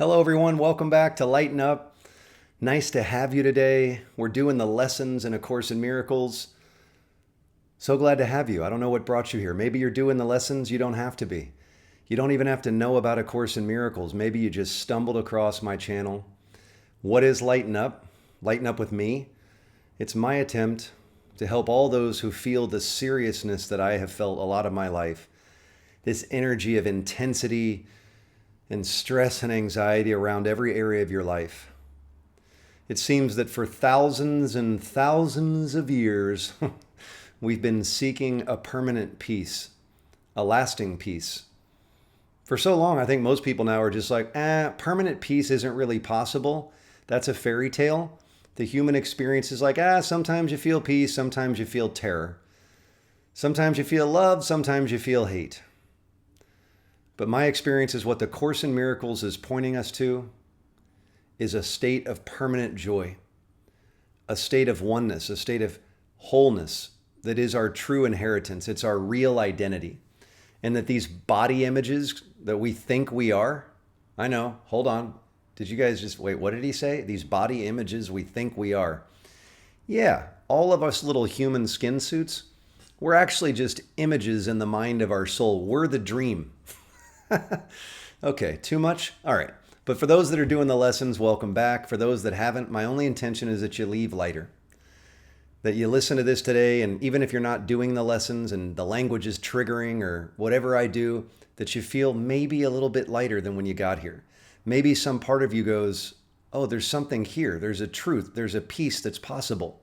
Hello, everyone. Welcome back to Lighten Up. Nice to have you today. We're doing the lessons in A Course in Miracles. So glad to have you. I don't know what brought you here. Maybe you're doing the lessons. You don't have to be. You don't even have to know about A Course in Miracles. Maybe you just stumbled across my channel. What is Lighten Up? Lighten Up with me. It's my attempt to help all those who feel the seriousness that I have felt a lot of my life. This energy of intensity and stress and anxiety around every area of your life. It seems that for thousands and thousands of years, we've been seeking a permanent peace, a lasting peace. For so long, I think most people now are just like, permanent peace isn't really possible. That's a fairy tale. The human experience is like, sometimes you feel peace, sometimes you feel terror. Sometimes you feel love, sometimes you feel hate. But my experience is what the Course in Miracles is pointing us to is a state of permanent joy, a state of oneness, a state of wholeness that is our true inheritance. It's our real identity. And that these body images that we think we are, I know, hold on. Did you guys just, wait, what did he say? These body images we think we are. Yeah, all of us little human skin suits, we're actually just images in the mind of our soul. We're the dream. Okay, too much? All right. But for those that are doing the lessons, welcome back. For those that haven't, my only intention is that you leave lighter. That you listen to this today, and even if you're not doing the lessons and the language is triggering or whatever I do, that you feel maybe a little bit lighter than when you got here. Maybe some part of you goes, oh, there's something here. There's a truth. There's a peace that's possible.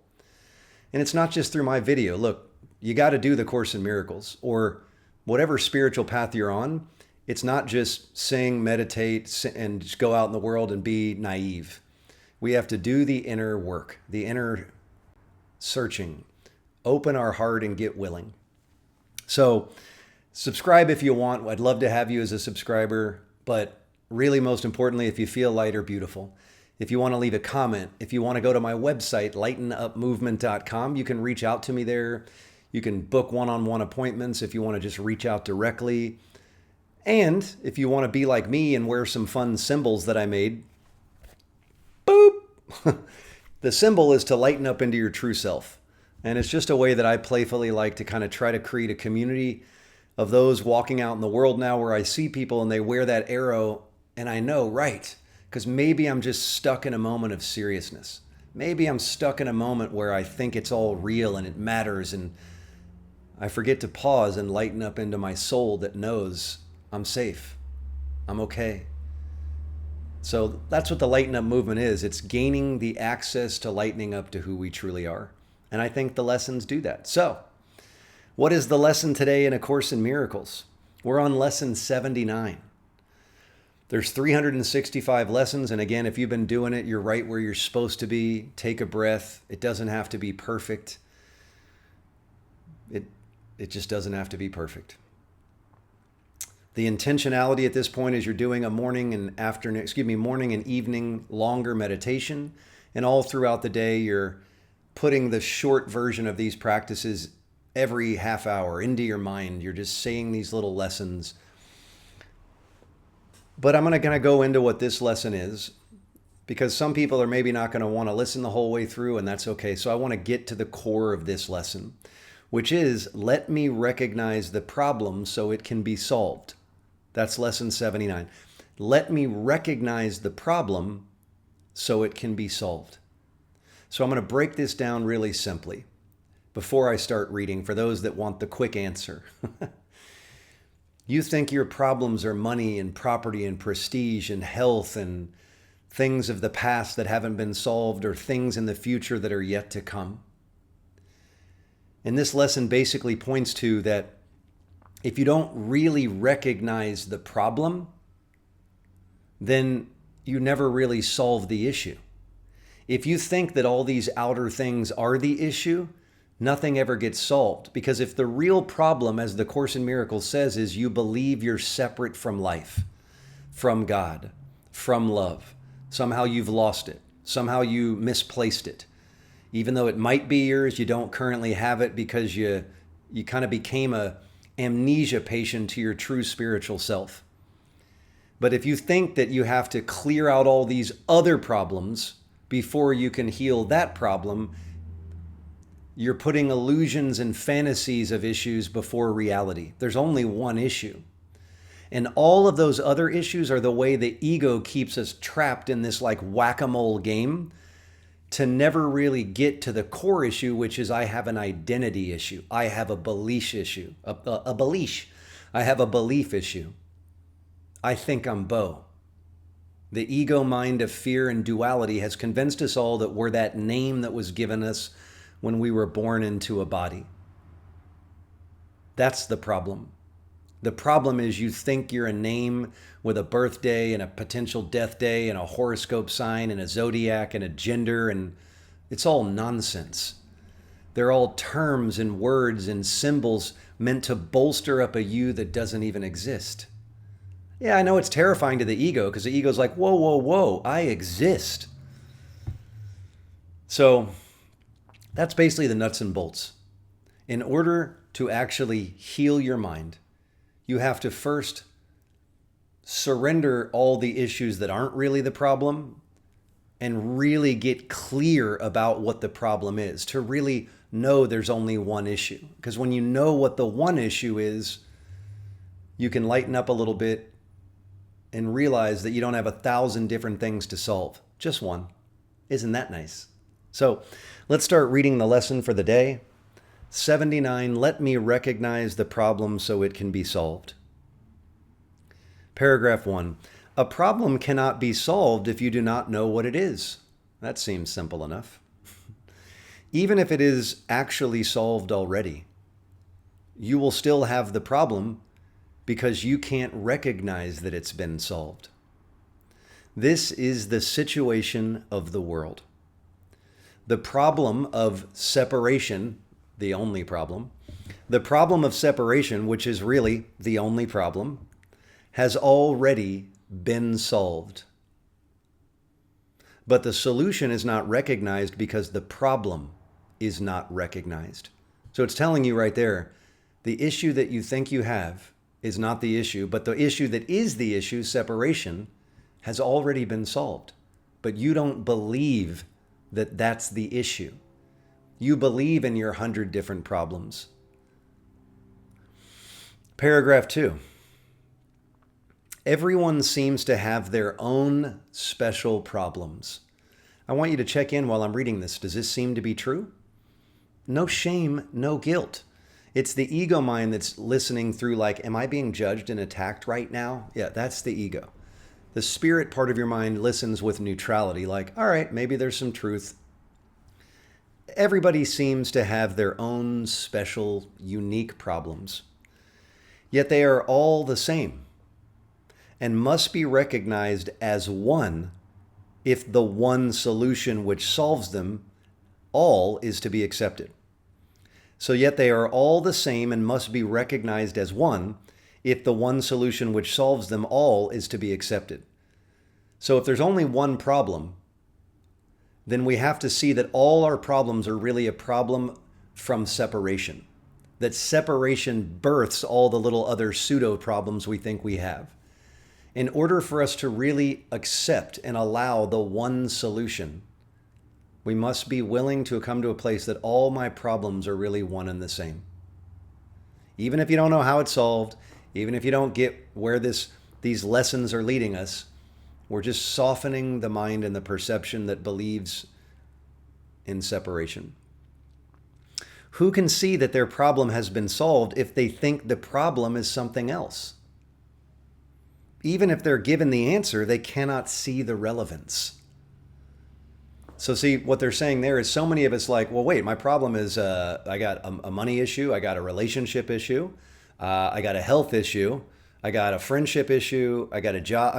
And it's not just through my video. Look, you got to do the Course in Miracles or whatever spiritual path you're on. It's not just sing, meditate, and just go out in the world and be naive. We have to do the inner work, the inner searching, open our heart and get willing. So subscribe if you want. I'd love to have you as a subscriber, but really most importantly, if you feel lighter, beautiful. If you want to leave a comment, if you want to go to my website, lightenupmovement.com, you can reach out to me there. You can book one-on-one appointments if you want to just reach out directly. And if you want to be like me and wear some fun symbols that I made, boop. The symbol is to lighten up into your true self. And it's just a way that I playfully like to kind of try to create a community of those walking out in the world now where I see people and they wear that arrow and I know, right, because maybe I'm just stuck in a moment of seriousness. Maybe I'm stuck in a moment where I think it's all real and it matters and I forget to pause and lighten up into my soul that knows I'm safe. I'm okay. So that's what the Lighten Up movement is. It's gaining the access to lightening up to who we truly are. And I think the lessons do that. So what is the lesson today in A Course in Miracles? We're on lesson 79. There's 365 lessons. And again, if you've been doing it, you're right where you're supposed to be. Take a breath. It doesn't have to be perfect. It just doesn't have to be perfect. The intentionality at this point is you're doing a morning and evening longer meditation. And all throughout the day, you're putting the short version of these practices every half hour into your mind. You're just saying these little lessons. But I'm going to go into what this lesson is because some people are maybe not going to want to listen the whole way through, and that's okay. So I want to get to the core of this lesson, which is let me recognize the problem so it can be solved. That's lesson 79. Let me recognize the problem so it can be solved. So I'm going to break this down really simply before I start reading for those that want the quick answer. You think your problems are money and property and prestige and health and things of the past that haven't been solved or things in the future that are yet to come. And this lesson basically points to that if you don't really recognize the problem, then you never really solve the issue. If you think that all these outer things are the issue, nothing ever gets solved. Because if the real problem, as the Course in Miracles says, is you believe you're separate from life, from God, from love, somehow you've lost it, somehow you misplaced it. Even though it might be yours, you don't currently have it because you kind of became a amnesia patient to your true spiritual self. But if you think that you have to clear out all these other problems before you can heal that problem, you're putting illusions and fantasies of issues before reality. There's only one issue. And all of those other issues are the way the ego keeps us trapped in this like whack-a-mole game to never really get to the core issue, which is I have an identity issue. I have a belief issue. I have a belief issue. I think I'm Bo. The ego mind of fear and duality has convinced us all that we're that name that was given us when we were born into a body. That's the problem. The problem is you think you're a name with a birthday and a potential death day and a horoscope sign and a zodiac and a gender, and it's all nonsense. They're all terms and words and symbols meant to bolster up a you that doesn't even exist. Yeah, I know it's terrifying to the ego because the ego's like, whoa, whoa, whoa, I exist. So that's basically the nuts and bolts. In order to actually heal your mind, you have to first surrender all the issues that aren't really the problem and really get clear about what the problem is, to really know there's only one issue. Because when you know what the one issue is, you can lighten up a little bit and realize that you don't have 1,000 different things to solve. Just one. Isn't that nice? So let's start reading the lesson for the day. 79, let me recognize the problem so it can be solved. Paragraph 1, a problem cannot be solved if you do not know what it is. That seems simple enough. Even if it is actually solved already, you will still have the problem because you can't recognize that it's been solved. This is the situation of the world. The problem of separation, the only problem, the problem of separation, which is really the only problem, has already been solved. But the solution is not recognized because the problem is not recognized. So it's telling you right there, the issue that you think you have is not the issue, but the issue that is the issue, separation, has already been solved. But you don't believe that that's the issue. You believe in your 100 different problems. Paragraph 2. Everyone seems to have their own special problems. I want you to check in while I'm reading this. Does this seem to be true? No shame, no guilt. It's the ego mind that's listening through like, am I being judged and attacked right now? Yeah, that's the ego. The spirit part of your mind listens with neutrality, like, all right, maybe there's some truth. Everybody seems to have their own special, unique problems. Yet they are all the same and must be recognized as one if the one solution which solves them all is to be accepted. So yet they are all the same and must be recognized as one if the one solution which solves them all is to be accepted. So if there's only one problem, then we have to see that all our problems are really a problem from separation. That separation births all the little other pseudo problems we think we have. In order for us to really accept and allow the one solution, we must be willing to come to a place that all my problems are really one and the same. Even if you don't know how it's solved, even if you don't get where these lessons are leading us, we're just softening the mind and the perception that believes in separation. Who can see that their problem has been solved if they think the problem is something else? Even if they're given the answer, they cannot see the relevance. So see, what they're saying there is so many of us like, well, wait, my problem is I got a money issue, I got a relationship issue, I got a health issue, I got a friendship issue, I got a job,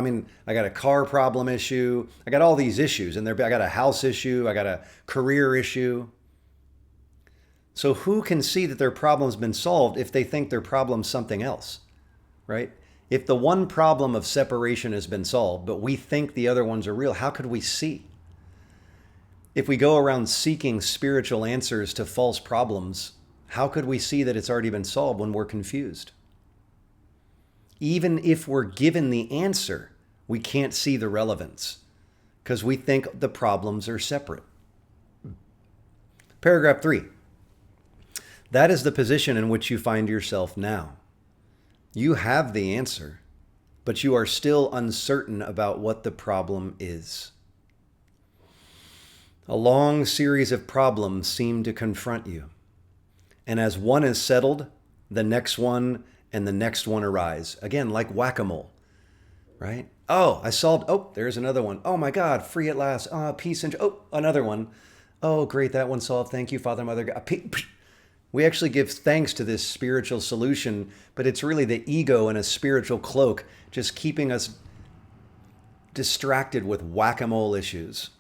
I got a car problem issue, I got all these issues, and I got a house issue, I got a career issue. So who can see that their problem's been solved if they think their problem's something else, right? If the one problem of separation has been solved, but we think the other ones are real, how could we see? If we go around seeking spiritual answers to false problems, how could we see that it's already been solved when we're confused? Even if we're given the answer, we can't see the relevance because we think the problems are separate. Paragraph 3. That is the position in which you find yourself now. You have the answer, but you are still uncertain about what the problem is. A long series of problems seem to confront you. And as one is settled, the next one and the next one arise. Again, like whack-a-mole, right? Oh, I solved. Oh, there's another one. Oh my God, free at last. Peace and oh, another one. Oh, great, that one solved. Thank you, Father, Mother, God. We actually give thanks to this spiritual solution, but it's really the ego in a spiritual cloak just keeping us distracted with whack-a-mole issues.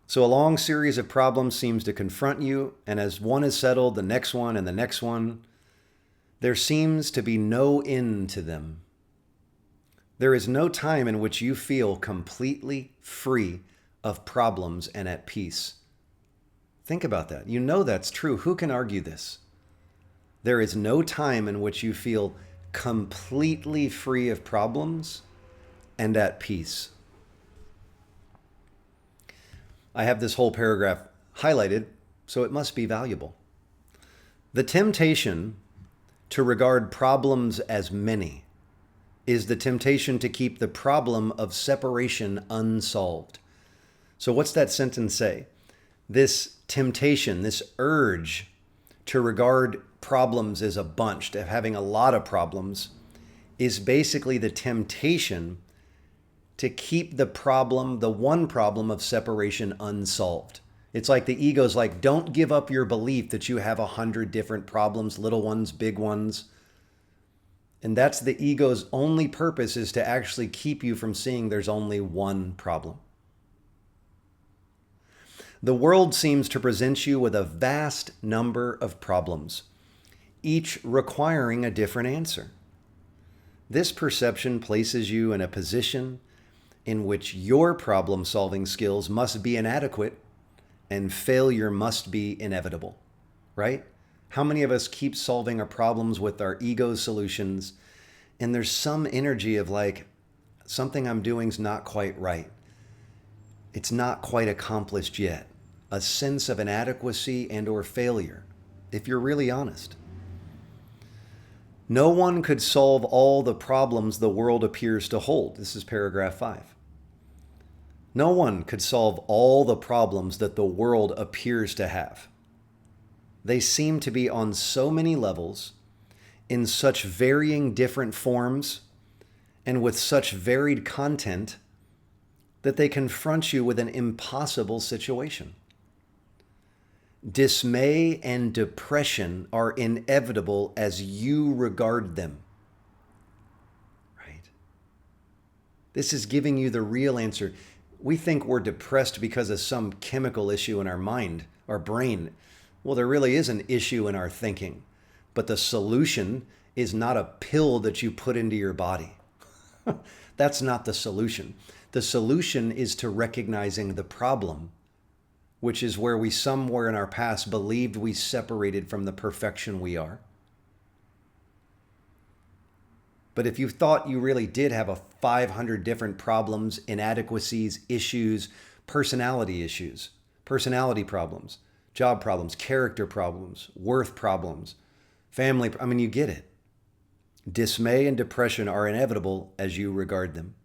So a long series of problems seems to confront you, and as one is settled, the next one and the next one, there seems to be no end to them. There is no time in which you feel completely free of problems and at peace. Think about that. You know that's true. Who can argue this? There is no time in which you feel completely free of problems and at peace. I have this whole paragraph highlighted, so it must be valuable. The temptation to regard problems as many is the temptation to keep the problem of separation unsolved. So what's that sentence say? This temptation, this urge to regard problems as a bunch, to having a lot of problems, is basically the temptation to keep the problem, the one problem of separation unsolved. It's like the ego's like, don't give up your belief that you have 100 different problems, little ones, big ones. And that's the ego's only purpose, is to actually keep you from seeing there's only one problem. The world seems to present you with a vast number of problems, each requiring a different answer. This perception places you in a position in which your problem-solving skills must be inadequate and failure must be inevitable, right? How many of us keep solving our problems with our ego solutions, and there's some energy of like, something I'm doing's not quite right. It's not quite accomplished yet. A sense of inadequacy and or failure, if you're really honest. No one could solve all the problems the world appears to hold. This is paragraph 5. No one could solve all the problems that the world appears to have. They seem to be on so many levels, in such varying different forms, and with such varied content that they confront you with an impossible situation. Dismay and depression are inevitable as you regard them. Right? This is giving you the real answer. We think we're depressed because of some chemical issue in our mind, our brain. Well, there really is an issue in our thinking, but the solution is not a pill that you put into your body. That's not the solution. The solution is to recognizing the problem, which is where we somewhere in our past believed we separated from the perfection we are. But if you thought you really did have a 500 different problems, inadequacies, issues, personality problems, job problems, character problems, worth problems, family, you get it. Dismay and depression are inevitable as you regard them.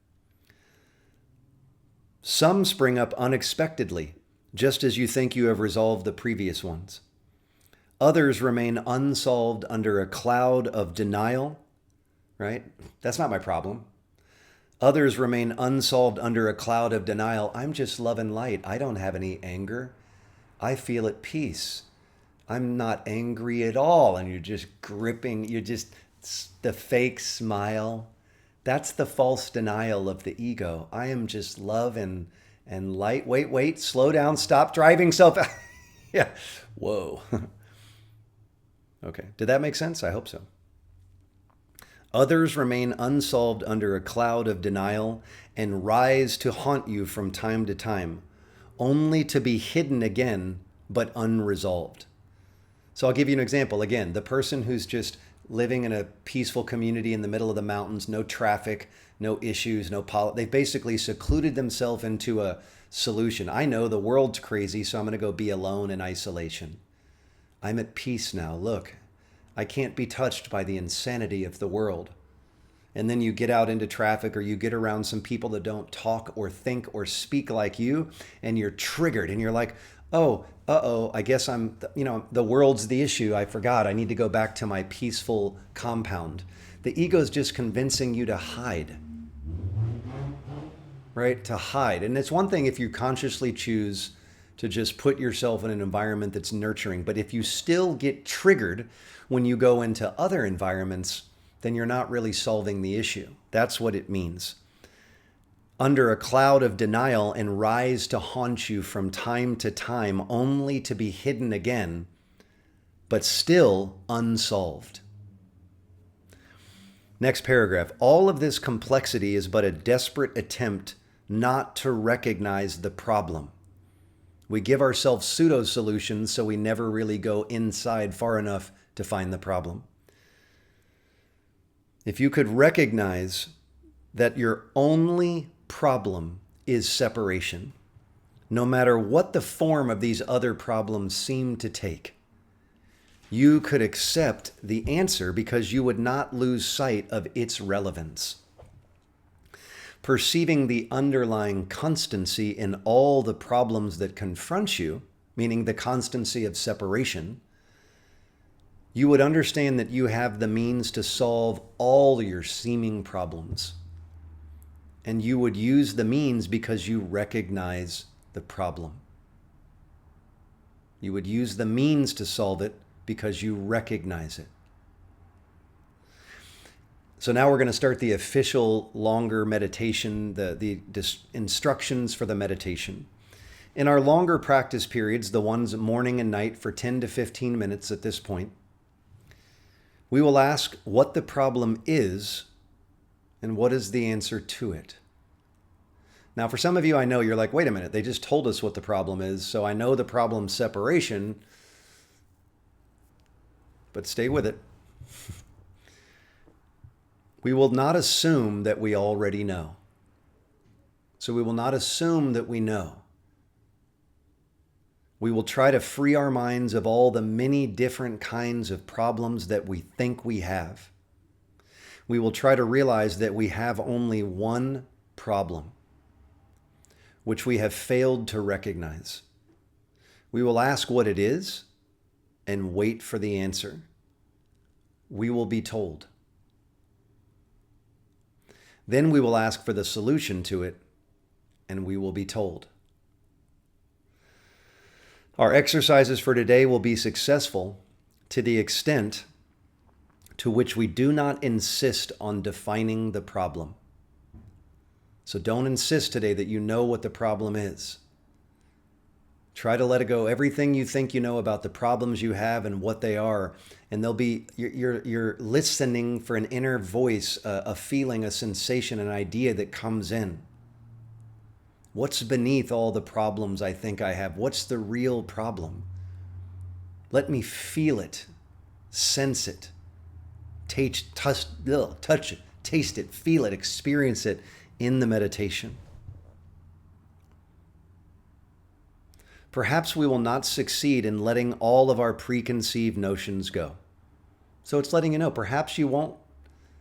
Some spring up unexpectedly, just as you think you have resolved the previous ones. Others remain unsolved under a cloud of denial, right? That's not my problem. Others remain unsolved under a cloud of denial. I'm just love and light. I don't have any anger. I feel at peace. I'm not angry at all. And you're just gripping, the fake smile. That's the false denial of the ego. I am just love and light. Wait, slow down, stop driving self. Yeah, whoa. Okay, did that make sense? I hope so. Others remain unsolved under a cloud of denial and rise to haunt you from time to time, only to be hidden again, but unresolved. So I'll give you an example. Again, the person who's just living in a peaceful community in the middle of the mountains, no traffic, no issues, they've basically secluded themselves into a solution. I know the world's crazy, so I'm going to go be alone in isolation. I'm at peace now. Look, I can't be touched by the insanity of the world. And then you get out into traffic or you get around some people that don't talk or think or speak like you, and you're triggered and you're like, oh, I guess the world's the issue. I forgot. I need to go back to my peaceful compound. The ego's just convincing you to hide, right? To hide. And it's one thing if you consciously choose to just put yourself in an environment that's nurturing. But if you still get triggered when you go into other environments, then you're not really solving the issue. That's what it means. Under a cloud of denial and rise to haunt you from time to time, only to be hidden again, but still unsolved. Next paragraph. All of this complexity is but a desperate attempt not to recognize the problem. We give ourselves pseudo-solutions so we never really go inside far enough to find the problem. If you could recognize that your only problem is separation, no matter what the form of these other problems seem to take, you could accept the answer because you would not lose sight of its relevance. Perceiving the underlying constancy in all the problems that confront you, meaning the constancy of separation, you would understand that you have the means to solve all your seeming problems. And you would use the means because you recognize the problem. You would use the means to solve it because you recognize it. So now we're going to start the official longer meditation, the instructions for the meditation. In our longer practice periods, the ones morning and night for 10 to 15 minutes at this point, we will ask what the problem is and what is the answer to it. Now, for some of you, I know you're like, wait a minute, they just told us what the problem is, so I know the problem's separation, but stay with it. We will not assume that we already know. So we will not assume that we know. We will try to free our minds of all the many different kinds of problems that we think we have. We will try to realize that we have only one problem, which we have failed to recognize. We will ask what it is and wait for the answer. We will be told. Then we will ask for the solution to it, and we will be told. Our exercises for today will be successful to the extent to which we do not insist on defining the problem. So don't insist today that you know what the problem is. Try to let it go. Everything you think you know about the problems you have and what they are, and they'll be, you're listening for an inner voice, a feeling, a sensation, an idea that comes in. What's beneath all the problems I think I have? What's the real problem? Let me feel it, sense it, touch it, taste it, feel it, experience it in the meditation. Perhaps we will not succeed in letting all of our preconceived notions go. So it's letting you know, perhaps you won't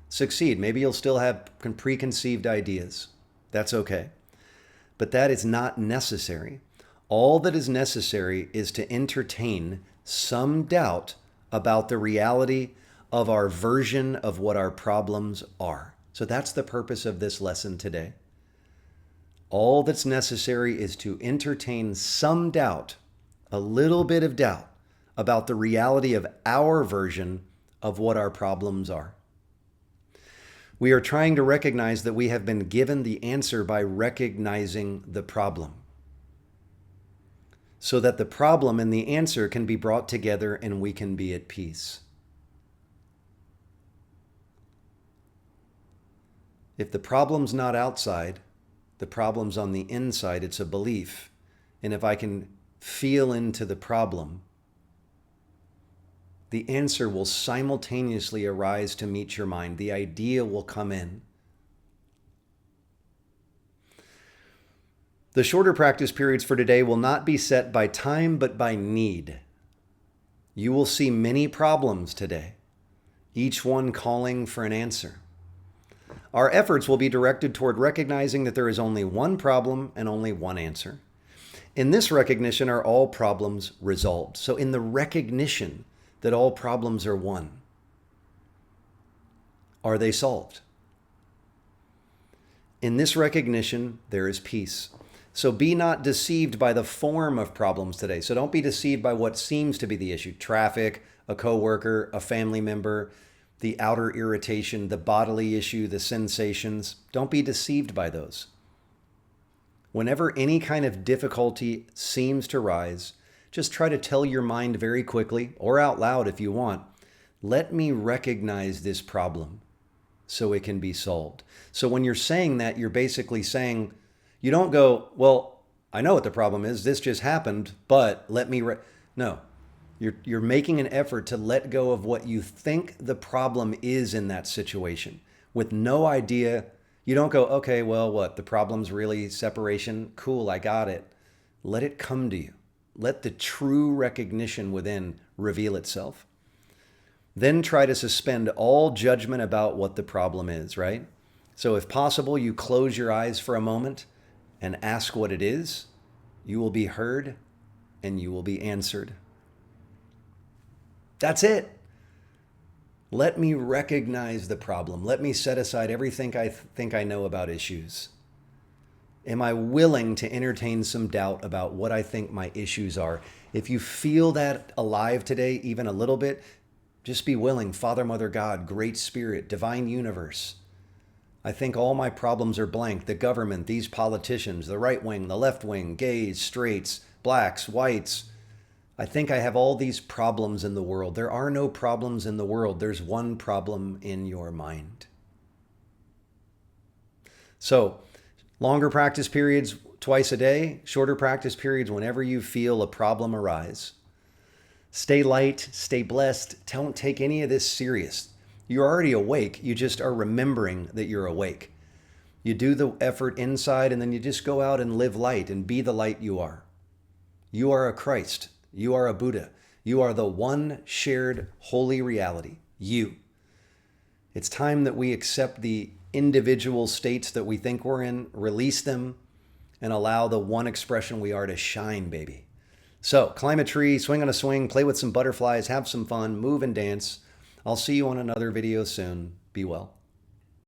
succeed. Maybe you'll still have preconceived ideas. That's okay. But that is not necessary. All that is necessary is to entertain some doubt about the reality of our version of what our problems are. So that's the purpose of this lesson today. All that's necessary is to entertain some doubt, a little bit of doubt, about the reality of our version of what our problems are. We are trying to recognize that we have been given the answer by recognizing the problem, so that the problem and the answer can be brought together and we can be at peace. If the problem's not outside, the problem's on the inside, it's a belief. And if I can feel into the problem, the answer will simultaneously arise to meet your mind. The idea will come in. The shorter practice periods for today will not be set by time, but by need. You will see many problems today, each one calling for an answer. Our efforts will be directed toward recognizing that there is only one problem and only one answer. In this recognition are all problems resolved. So in the recognition that all problems are one, are they solved? In this recognition, there is peace. So be not deceived by the form of problems today. So don't be deceived by what seems to be the issue. Traffic, a coworker, a family member, the outer irritation, the bodily issue, the sensations. Don't be deceived by those. Whenever any kind of difficulty seems to rise, just try to tell your mind very quickly, or out loud if you want, let me recognize this problem so it can be solved. So when you're saying that, you're basically saying, you don't go, well, I know what the problem is. This just happened, but let me... No, you're making an effort to let go of what you think the problem is in that situation with no idea. You don't go, okay, well, what? The problem's really separation? Cool, I got it. Let it come to you. Let the true recognition within reveal itself. Then try to suspend all judgment about what the problem is, right? So if possible, you close your eyes for a moment and ask what it is. You will be heard and you will be answered. That's it. Let me recognize the problem. Let me set aside everything I think I know about issues. Am I willing to entertain some doubt about what I think my issues are? If you feel that alive today, even a little bit, just be willing. Father, Mother, God, Great Spirit, Divine Universe. I think all my problems are blank. The government, these politicians, the right wing, the left wing, gays, straights, blacks, whites. I think I have all these problems in the world. There are no problems in the world. There's one problem in your mind. So, longer practice periods twice a day, shorter practice periods whenever you feel a problem arise. Stay light, stay blessed. Don't take any of this serious. You're already awake. You just are remembering that you're awake. You do the effort inside and then you just go out and live light and be the light you are. You are a Christ. You are a Buddha. You are the one shared holy reality. You. It's time that we accept the individual states that we think we're in, release them, and allow the one expression we are to shine, baby. So, climb a tree, swing on a swing, play with some butterflies, have some fun, move and dance. I'll see you on another video soon. Be well.